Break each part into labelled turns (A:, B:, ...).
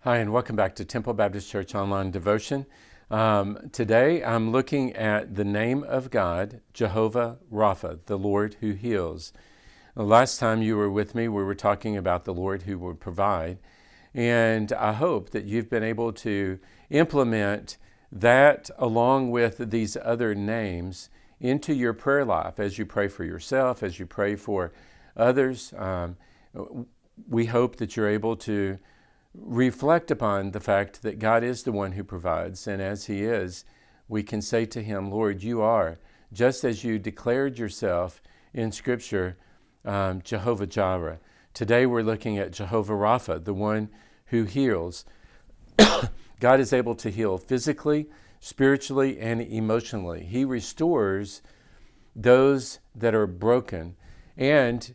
A: Hi, and welcome back to Temple Baptist Church Online Devotion. Today I'm looking at the name of God, Jehovah Rapha, the Lord who heals. The last time you were with me, we were talking about the Lord who would provide, and I hope that you've been able to implement that along with these other names into your prayer life as you pray for yourself, as you pray for others. We hope that you're able to reflect upon the fact that God is the one who provides, and as He is, we can say to Him, Lord, you are, just as you declared yourself in Scripture, Jehovah Jireh. Today we're looking at Jehovah Rapha, the one who heals. God is able to heal physically, spiritually, and emotionally. He restores those that are broken, and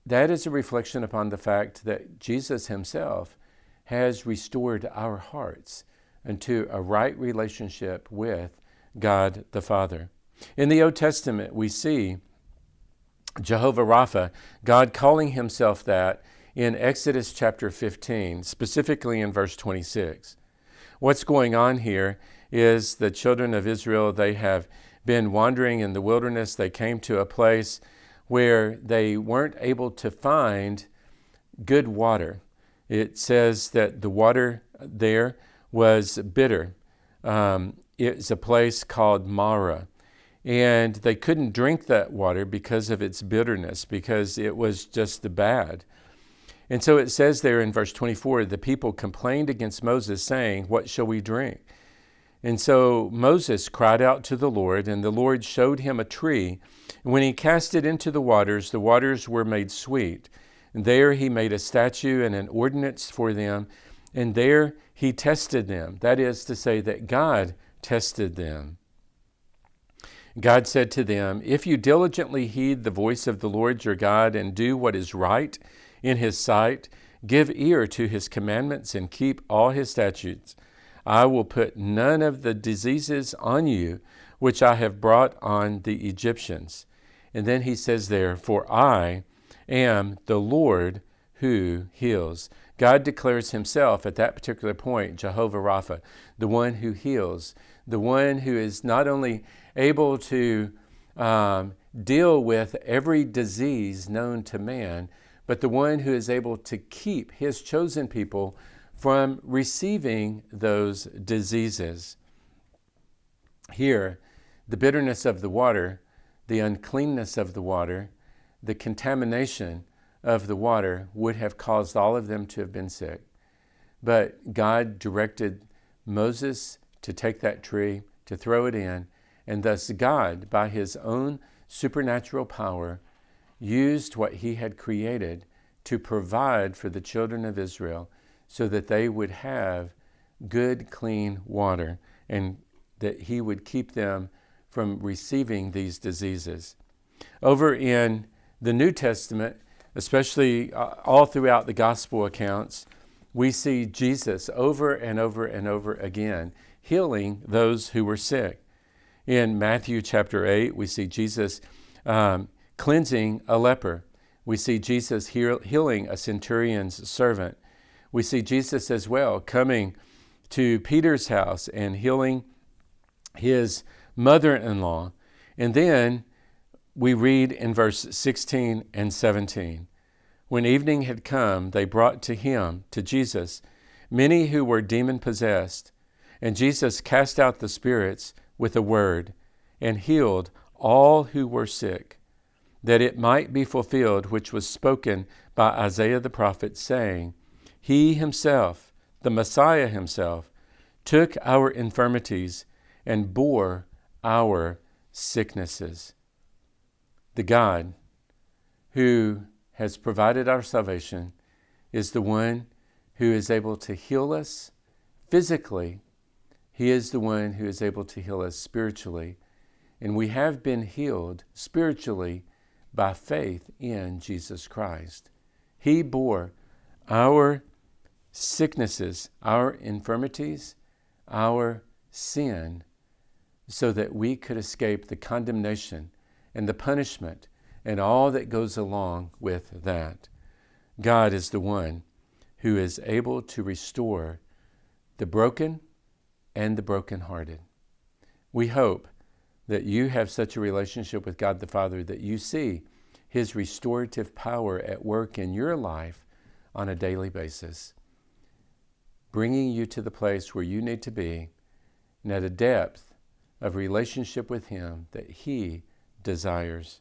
A: that is a reflection upon the fact that Jesus Himself has restored our hearts into a right relationship with God the Father. In the Old Testament, we see Jehovah Rapha, God calling Himself that in Exodus chapter 15, specifically in verse 26. What's going on here is the children of Israel, they have been wandering in the wilderness. They came to a place where they weren't able to find good water. It says that the water there was bitter. It's a place called Mara. And they couldn't drink that water because of its bitterness, because it was just bad. And so it says there in verse 24, the people complained against Moses, saying, "What shall we drink?" And so Moses cried out to the Lord, and the Lord showed him a tree. And when he cast it into the waters were made sweet. And there he made a statute and an ordinance for them, and there he tested them. That is to say that God tested them. God said to them, "If you diligently heed the voice of the Lord your God and do what is right in His sight, give ear to His commandments and keep all His statutes, I will put none of the diseases on you which I have brought on the Egyptians." And then he says there, "For I am the Lord who heals." God declares Himself at that particular point, Jehovah Rapha, the one who heals, the one who is not only able to deal with every disease known to man, but the one who is able to keep His chosen people from receiving those diseases. Here, the bitterness of the water, the uncleanness of the water, the contamination of the water would have caused all of them to have been sick. But God directed Moses to take that tree, to throw it in, and thus God, by His own supernatural power, used what He had created to provide for the children of Israel so that they would have good, clean water, and that He would keep them from receiving these diseases. Over in the New Testament, especially all throughout the gospel accounts, we see Jesus over and over and over again healing those who were sick. In Matthew chapter 8, we see Jesus cleansing a leper. We see Jesus healing a centurion's servant. We see Jesus as well coming to Peter's house and healing his mother-in-law. And then we read in verse 16 and 17, when evening had come, they brought to Him, to Jesus, many who were demon-possessed. And Jesus cast out the spirits with a word and healed all who were sick, that it might be fulfilled which was spoken by Isaiah the prophet, saying, He Himself, the Messiah Himself, took our infirmities and bore our sicknesses. The God who has provided our salvation is the one who is able to heal us physically. He is the one who is able to heal us spiritually. And we have been healed spiritually by faith in Jesus Christ. He bore our sicknesses, our infirmities, our sin, so that we could escape the condemnation and the punishment and all that goes along with that. God is the one who is able to restore the broken and the brokenhearted. We hope that you have such a relationship with God the Father that you see His restorative power at work in your life on a daily basis, bringing you to the place where you need to be and at a depth of relationship with Him that He desires.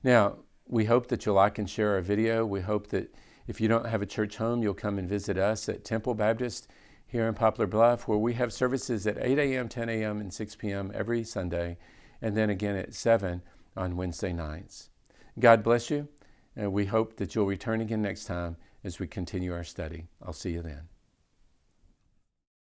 A: Now, we hope that you'll like and share our video. We hope that if you don't have a church home, you'll come and visit us at Temple Baptist here in Poplar, Bluff, where we have services at 8 a.m., 10 a.m., and 6 p.m. every Sunday, and then again at 7 on Wednesday nights. God bless you, and we hope that you'll return again next time as we continue our study. I'll see you then.